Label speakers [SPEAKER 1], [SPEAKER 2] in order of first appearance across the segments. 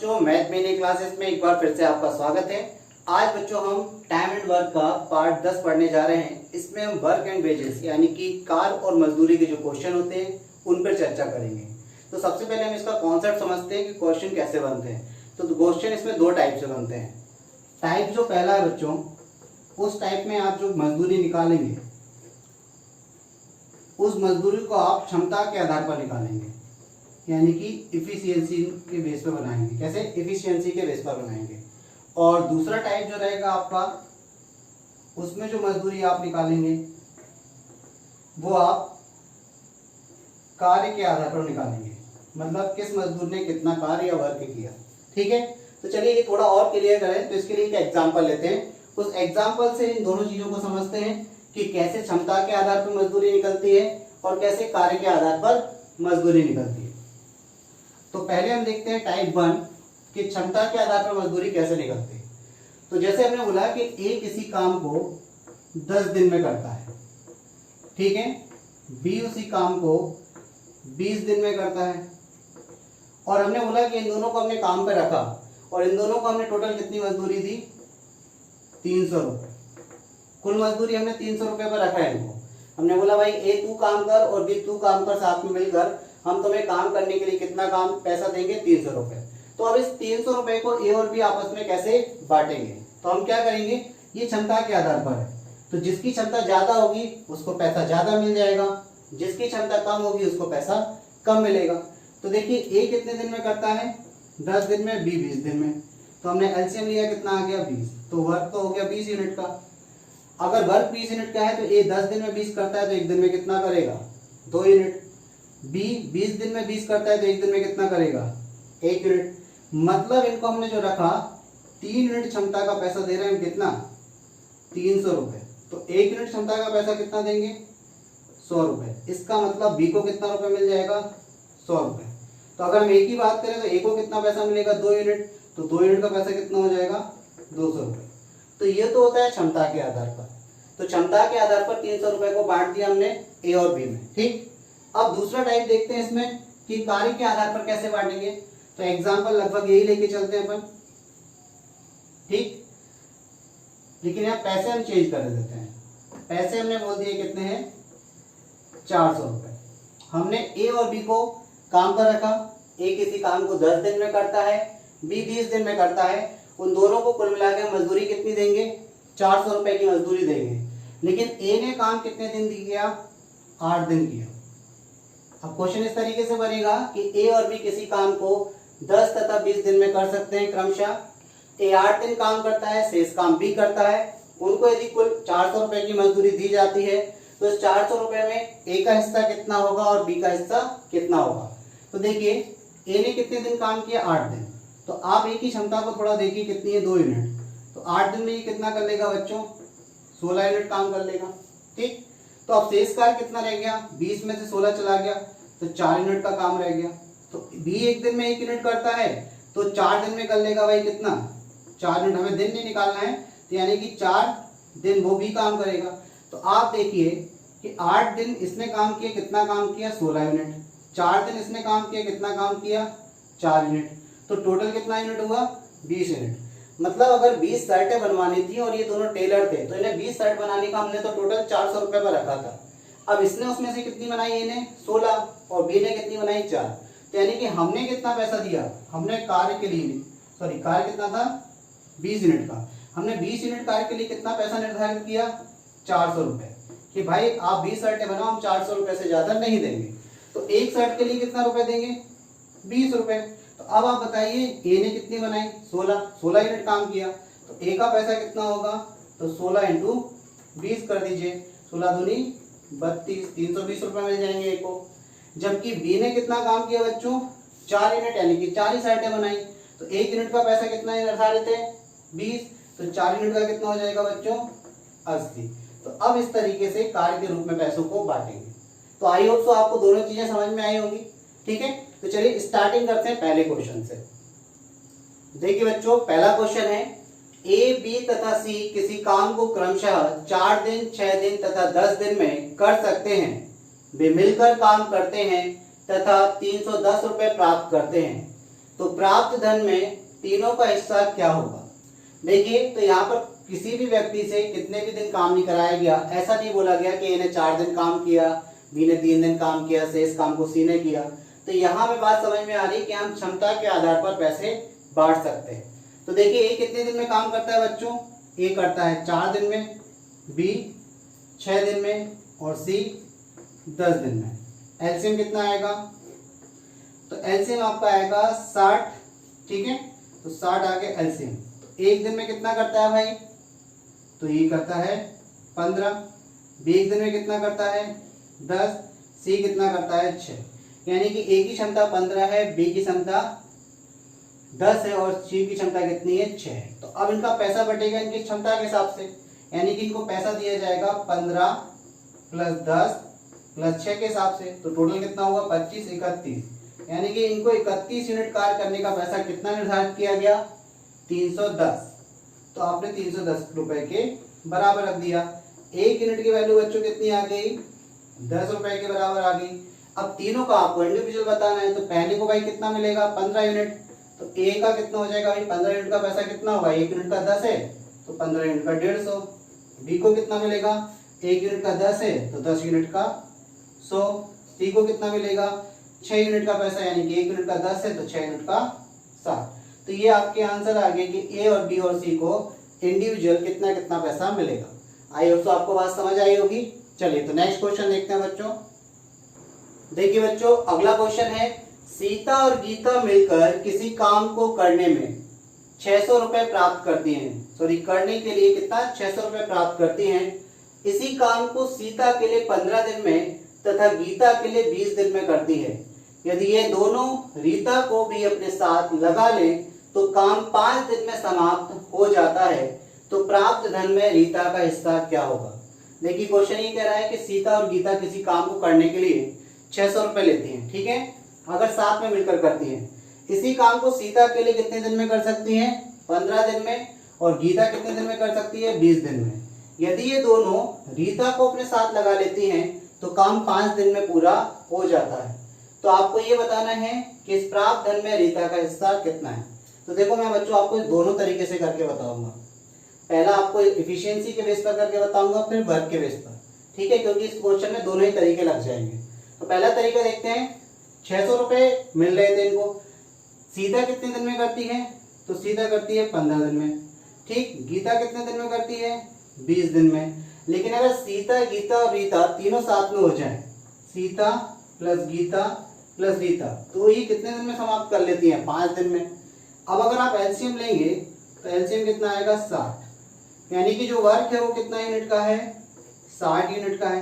[SPEAKER 1] बच्चों, मैथ महीने क्लासेस में एक बार फिर से आपका स्वागत है। आज बच्चों हम टाइम एंड वर्क का पार्ट 10 पढ़ने जा रहे हैं। इसमें हम वर्क एंड वेजेस यानी कि कार और मजदूरी के जो क्वेश्चन होते हैं उन पर चर्चा करेंगे। तो सबसे पहले हम इसका कॉन्सेप्ट समझते हैं कि क्वेश्चन कैसे बनते हैं। तो क्वेश्चन इसमें दो टाइप से बनते हैं। टाइप जो पहला है बच्चों, उस टाइप में आप जो मजदूरी निकालेंगे उस मजदूरी को आप क्षमता के आधार पर निकालेंगे, यानी कि इफिशियंसी के बेस पर बनाएंगे। कैसे? इफिशियंसी के बेस पर बनाएंगे। और दूसरा टाइप जो रहेगा आपका, उसमें जो मजदूरी आप निकालेंगे वो आप कार्य के आधार पर निकालेंगे, मतलब किस मजदूर ने कितना कार्य या वर्क किया। ठीक है, तो चलिए ये थोड़ा और क्लियर करें। तो इसके लिए एक एग्जाम्पल लेते हैं। उस एग्जाम्पल से इन दोनों चीजों को समझते हैं कि कैसे क्षमता के आधार पर मजदूरी निकलती है और कैसे कार्य के आधार पर मजदूरी निकलती है। तो पहले हम देखते हैं टाइप 1 कि क्षमता के आधार पर मजदूरी कैसे निकलती है। तो जैसे हमने बोला कि ए किसी काम को 10 दिन में करता है, ठीक है, बी उसी काम को 20 दिन में करता है, और हमने बोला कि इन दोनों को हमने काम पे रखा और इन दोनों को हमने टोटल कितनी मजदूरी दी? 300 रुपये। कुल मजदूरी हमने 300 रुपये पर रखा है इनको। हमने बोला भाई ए तू काम कर और बी तू काम कर, साथ में मिलकर हम तुम्हें काम करने के लिए कितना काम पैसा देंगे? 300 रुपये। तो अब इस 300 रुपये को ए और बी आपस में कैसे बांटेंगे? तो हम क्या करेंगे, ये क्षमता के आधार पर है। तो जिसकी क्षमता ज्यादा होगी उसको पैसा ज्यादा मिल जाएगा, जिसकी क्षमता कम होगी उसको पैसा कम मिलेगा। तो देखिए ए कितने दिन में करता है? 10 दिन में, बी 20 दिन में। तो हमने एलसीएम लिया, कितना आ गया? 20। तो वर्क तो हो गया 20 यूनिट का। अगर वर्क 20 यूनिट का है तो ए 10 दिन में 20 करता है तो एक दिन में कितना करेगा? 2 यूनिट। बी 20 दिन में 20 करता है तो एक दिन में कितना करेगा? 1 यूनिट। मतलब इनको हमने जो रखा 3 यूनिट क्षमता का पैसा दे रहे हैं। कितना? 300 रुपये। तो 1 यूनिट क्षमता का पैसा कितना देंगे? 100 रुपये। इसका मतलब बी को कितना रुपये मिल जाएगा? 100 रुपये। तो अगर हम ए की बात करें तो ए को कितना पैसा मिलेगा? 2 यूनिट। तो 2 यूनिट का पैसा कितना हो जाएगा? 200 रुपये। तो ये तो होता है क्षमता के आधार पर। तो क्षमता के आधार पर 300 रुपये को बांट दिया हमने ए और बी में। ठीक, अब दूसरा टाइप देखते हैं इसमें कि कार्य के आधार पर कैसे बांटेंगे। तो एग्जांपल लगभग यही लेके चलते हैं अपन। ठीक, लेकिन यहाँ पैसे हम चेंज कर देते हैं। पैसे हमने बोल दिए कितने हैं? 400 रुपये। हमने ए और बी को काम पर रखा। ए किसी काम को 10 दिन में करता है, बी 20 दिन में करता है। उन दोनों को कुल मिलाकर मजदूरी कितनी देंगे? 400 रुपए की मजदूरी देंगे। लेकिन ए ने काम कितने दिन किया? 8 दिन किया। अब क्वेश्चन इस तरीके से बनेगा कि ए और बी किसी काम को 10 तथा 20 दिन में कर सकते हैं क्रमशः। ए 8 दिन काम करता है, शेष काम बी करता है। उनको यदि कुल 400 रुपए की मजदूरी दी जाती है तो इस 400 रुपए में ए का हिस्सा कितना होगा और बी का हिस्सा कितना होगा? तो देखिए ए ने कितने दिन काम किया? 8 दिन। तो आप ए की क्षमता को थोड़ा देखिए कितनी है? 2 यूनिट। तो 8 दिन में ये कितना कर लेगा बच्चों? 16 यूनिट काम कर लेगा। ठीक, तो अब शेष कार्य कितना रह गया? 20 में से 16 चला गया तो 4 यूनिट का काम रह गया। तो बी एक दिन में 1 यूनिट करता है तो 4 दिन में कर लेगा भाई कितना? 4 यूनिट। हमें दिन नहीं निकालना है, तो यानी कि 4 दिन वो भी काम करेगा। तो आप देखिए कि 8 दिन इसने काम किया, कितना काम किया? 16 यूनिट। 4 दिन इसने काम किया, कितना काम किया? 4 यूनिट। तो टोटल कितना यूनिट हुआ? 20 यूनिट। मतलब अगर 20 शर्टें बनवानी थी और ये दोनों टेलर थे तो इन्हें 20 शर्ट बनाने का हमने तो टोटल 400 रुपये पर रखा था। अब इसने उसमें से कितनी बनाई? इन्हें 16 और बी ने कितनी बनाई? 4। तो यानी कि हमने कितना पैसा दिया? हमने कार्य के लिए, सॉरी कार्य कितना था? 20 यूनिट का। हमने 20 यूनिट कार्य के लिए कितना पैसा निर्धारित किया? 400 रुपये। कि भाई आप 20 शर्टें बनाओ, हम 400 रुपये से ज्यादा नहीं देंगे। तो एक शर्ट के लिए कितना रुपए देंगे? 20 रुपये। तो अब आप बताइए ए ने कितनी बनाई? 16 यूनिट काम किया। तो ए का पैसा कितना होगा? तो 16 इंटू 20 कर दीजिए। 16 दूनी 32, 320 रुपये मिल जाएंगे ए को। जबकि बी ने कितना काम किया बच्चों? 4 यूनिट, यानी कि 4 ही शर्टें बनाई। तो 1 यूनिट का पैसा कितना निर्धारित है? 20। तो 4 यूनिट का कितना हो जाएगा बच्चों? 80। तो अब इस तरीके से कार्य के रूप में पैसों को बांटेंगे। तो आई होप सो आपको दोनों चीजें समझ में आई होंगी। ठीक है, तो चलिए स्टार्टिंग करते हैं पहले क्वेश्चन से। देखिए बच्चों, पहला क्वेश्चन है ए, बी तथा सी किसी काम को क्रमशः 4 दिन, 6 दिन तथा 10 दिन में कर सकते हैं। वे मिलकर काम करते हैं तथा 310 रुपये प्राप्त करते हैं। तो प्राप्त धन में तीनों का हिस्सा क्या होगा। देखिए तो यहाँ पर किसी भी व्यक्ति से कितने भी दिन काम नहीं कराया गया, ऐसा नहीं बोला गया कि इन्हें 4 दिन काम किया, बी ने 3 दिन काम किया, शेष काम को सी ने किया। तो यहाँ पे बात समझ में आ रही कि हम क्षमता के आधार पर पैसे बांट सकते हैं। तो देखिए ए कितने दिन में काम करता है बच्चों, ए करता है 4 दिन में, बी 6 दिन में और सी 10 दिन में। एलसीएम कितना आएगा, तो एलसीएम आपका आएगा 60, ठीक है। तो 60 आ गया एलसीएम। एक दिन में कितना करता है भाई, तो ये करता है 15, बी एक दिन में कितना करता है 10, सी कितना करता है 6। यानी कि ए की क्षमता 15 है, बी की क्षमता 10 है और सी की क्षमता कितनी है 6 है। तो अब इनका पैसा बटेगा इनकी क्षमता के हिसाब से, यानी कि इनको पैसा दिया जाएगा 15 प्लस 10 प्लस 6 के हिसाब से। तो टोटल कितना होगा 25, 31, यानी कि इनको 31 यूनिट कार्य करने का पैसा कितना निर्धारित किया गया 310। तो आपने 310 रुपए के बराबर रख दिया। 1 यूनिट की वैल्यू बच्चों कितनी आ गई 10 रुपए के बराबर आ गई। अब तीनों का आपको इंडिविजुअल बताना है, तो पहले को भाई कितना मिलेगा 15 यूनिट, तो ए का कितना हो जाएगा भाई 15 यूनिट का पैसा कितना होगा, 1 यूनिट का 10 है तो 15 यूनिट का 150। बी को कितना मिलेगा 1 यूनिट का 10 है तो 10 यूनिट का 100। सी को कितना मिलेगा 6 यूनिट का पैसा, यानी कि 1 यूनिट का 10 है तो 6 यूनिट का 60। तो ये आपके आंसर आ गए कि ए और बी और सी को इंडिविजुअल कितना कितना पैसा मिलेगा। आई होप तो आपको बात समझ आई होगी। चलिए तो नेक्स्ट क्वेश्चन देखते हैं बच्चों। देखिए बच्चों अगला क्वेश्चन है, सीता और गीता मिलकर किसी काम को करने में 600 रुपए प्राप्त करती हैं। सॉरी, करने के लिए कितना 600 रुपए प्राप्त करती हैं। इसी काम को सीता के लिए 15 दिन में तथा गीता के लिए 20 दिन में करती है। यदि ये दोनों रीता को भी अपने साथ लगा ले तो काम 5 दिन में समाप्त हो जाता है। तो प्राप्त धन में रीता का हिस्सा क्या होगा। देखिए क्वेश्चन ये कह रहा है कि सीता और गीता किसी काम को करने के लिए 600 रुपए लेती हैं, ठीक है, अगर साथ में मिलकर करती हैं। इसी काम को सीता के लिए कितने दिन में कर सकती हैं 15 दिन में, और गीता कितने दिन में कर सकती है 20 दिन में। यदि ये दोनों रीता को अपने साथ लगा लेती हैं तो काम 5 दिन में पूरा हो जाता है। तो आपको ये बताना है कि इस प्राप्त धन में रीता का हिस्सा कितना है। तो देखो मैं बच्चों आपको दोनों तरीके से करके बताऊंगा। पहला आपको इफिशियंसी के बेस पर करके बताऊंगा, फिर वर्क के बेस पर, ठीक है, क्योंकि इस क्वेश्चन में दोनों ही तरीके लग जाएंगे। तो पहला तरीका देखते हैं, 600 रुपए मिल रहे थे इनको, सीता कितने दिन में करती है, तो सीता करती है 15 दिन में, ठीक। गीता कितने दिन में करती है 20 दिन में। लेकिन अगर सीता गीता और रीता तीनों साथ में हो जाए, सीता प्लस गीता प्लस रीता, तो ये कितने दिन में समाप्त कर लेती हैं 5 दिन में। अब अगर आप एलसीएम लेंगे तो एलसीएम कितना आएगा 60, यानी कि जो वर्क है वो कितना यूनिट का है 60 यूनिट का है।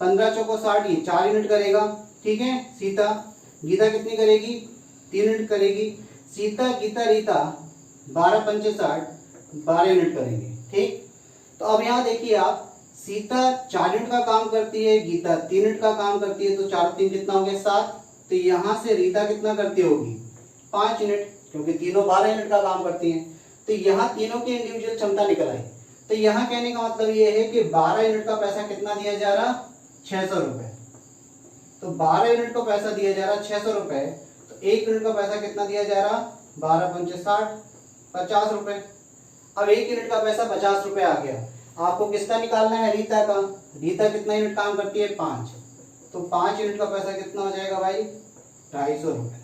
[SPEAKER 1] 15 चौको 60, ये 4 यूनिट करेगा, ठीक है। सीता गीता कितनी करेगी 3 यूनिट करेगी। सीता गीता रीता 12 पंचे 60, 12 यूनिट करेंगे, ठीक। तो अब यहाँ देखिए आप, सीता 4 यूनिट का काम करती है, गीता 3 यूनिट का काम करती है, तो 4 3 कितना हो गया 7। तो यहाँ से रीता कितना करती होगी 5 यूनिट, क्योंकि तीनों 12 यूनिट का काम करती हैं। तो यहाँ तीनों की इंडिविजुअल क्षमता निकल आई। तो यहाँ कहने का मतलब ये है कि 12 यूनिट का पैसा कितना दिया जा रहा 600 रुपए। तो 12 यूनिट को पैसा दिया जा रहा 600 रुपए, तो 1 यूनिट का पैसा कितना दिया जा रहा 12 पंचे 60, 50 रुपए। अब 1 यूनिट का पैसा 50 रुपए आ गया। आपको किसका निकालना है रीता का। रीता कितना यूनिट काम करती है 5, तो 5 यूनिट का पैसा कितना हो जाएगा भाई 250 रुपए।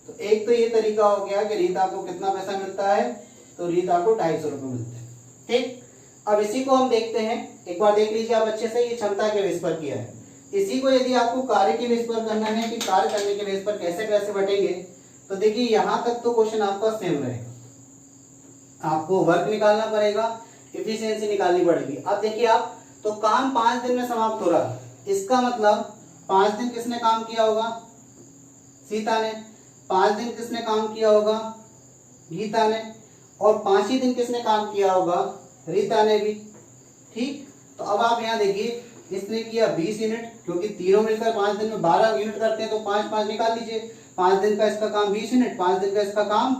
[SPEAKER 1] तो एक तो ये तरीका हो गया कि रीता को कितना पैसा मिलता है, तो रीता को 250 रुपए मिलते हैं, ठीक। अब इसी को हम देखते हैं, एक बार देख लीजिए आप अच्छे से, ये क्षमता के बेस पर किया है। इसी को यदि आपको कार्य के बेस पर करना है कि कार्य करने के बेस पर कैसे पैसे बटेंगे, तो देखिए यहाँ तक तो क्वेश्चन आपका सेम रहेगा। आपको वर्क निकालना पड़ेगा, इफिशियंसी निकालनी पड़ेगी। अब देखिए आप, तो काम 5 दिन में समाप्त हो रहा है, इसका मतलब 5 दिन किसने काम किया होगा सीता ने, 5 दिन किसने काम किया होगा गीता ने, और 5 ही दिन किसने काम किया होगा रीता ने भी, ठीक। तो अब आप यहाँ देखिए, इसने किया 20 यूनिट, क्योंकि तीनों मिलकर 5 दिन में 12 यूनिट करते हैं, तो 5 5 निकाल लीजिए। 5 दिन का इसका काम 20 यूनिट, 5 दिन का इसका काम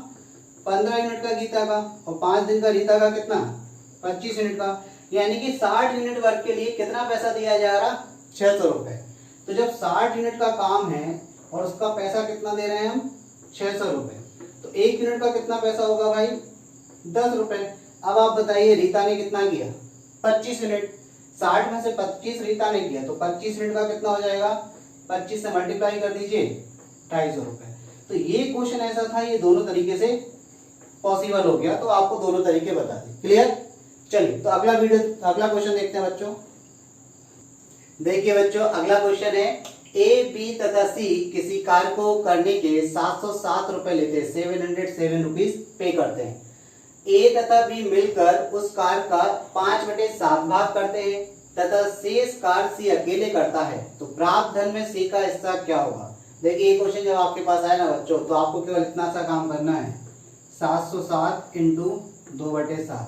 [SPEAKER 1] 15 यूनिट का गीता का, और 5 दिन का रीता का कितना 25 यूनिट का। यानी कि 60 यूनिट वर्क के लिए कितना पैसा दिया जा रहा 600 रुपए। तो जब 60 यूनिट का काम है और उसका पैसा कितना दे रहे हैं हम 600 रुपए, तो 1 यूनिट का कितना पैसा होगा भाई? 10 रुपए। अब आप बताइए रीता ने कितना किया? 25 यूनिट। 60 में से 25 रीता ने किया तो 25 यूनिट का कितना हो जाएगा? 25 से मल्टीप्लाई कर दीजिए, 250 रुपए। तो ये क्वेश्चन ऐसा था, ये दोनों तरीके से पॉसिबल हो गया, तो आपको दोनों तरीके बता दी। क्लियर? चलिए तो अगला क्वेश्चन देखते हैं बच्चों। देखिए बच्चों, अगला क्वेश्चन है ए, बी तथा सी किसी कार्य को करने के 707 रुपए लेते हैं, 707 रुपीज पे करते हैं। ए तथा बी मिलकर उस कार्य का 5/7 भाग करते हैं तथा शेष कार्य सी अकेले करता है, तो प्राप्त धन में सी का हिस्सा क्या होगा? देखिए ये क्वेश्चन जब आपके पास आए ना बच्चों, तो आपको केवल इतना सा काम करना है, 707 इंटू 2/7,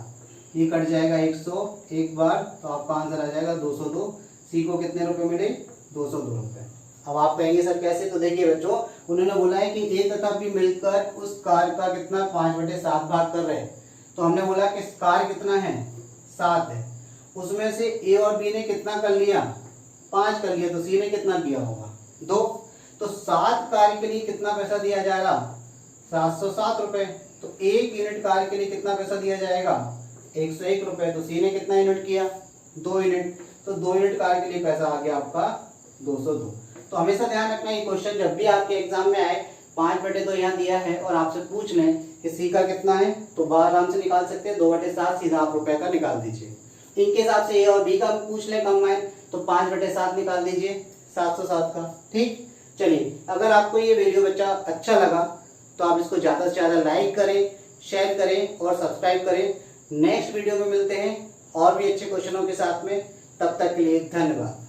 [SPEAKER 1] ये कट जाएगा 100 एक बार, तो आपका आंसर आ जाएगा 202। सी को कितने रुपए मिले? 202 रुपए। अब आप कहेंगे सर कैसे? तो देखिए बच्चों, उन्होंने बोला है कि ए तथा बी मिलकर उस कार्य का कितना 5/7 भाग कर रहे हैं, तो हमने बोला कि कार्य कितना है? 7 है। उसमें से ए और बी ने कितना कर लिया? 5 कर लिया, तो सी ने कितना किया होगा? 2। तो 7 कार्य के लिए कितना पैसा दिया जाएगा? 707 रुपए। तो 1 यूनिट कार्य के लिए कितना पैसा दिया जाएगा? 101 रुपए। तो सी ने कितना यूनिट किया? 2 यूनिट। तो 2 यूनिट कार्य के लिए पैसा आ गया आपका 202। तो हमेशा ध्यान रखना, ये क्वेश्चन जब भी आपके एग्जाम में आए, 5/2 यहाँ दिया है और आपसे पूछ लें कि सी का कितना है, तो बाहर आराम से निकाल सकते हैं, 2/7 सीधा आप रुपए का निकाल दीजिए। इनके हिसाब से ए और बी का पूछ ले कंबाइन, तो 5/7 निकाल दीजिए 707 का। ठीक, चलिए अगर आपको ये वीडियो बच्चा अच्छा लगा तो आप इसको ज़्यादा से ज़्यादा लाइक करें, शेयर करें और सब्सक्राइब करें। नेक्स्ट वीडियो में मिलते हैं और भी अच्छे क्वेश्चनों के साथ में, तब तक के लिए धन्यवाद।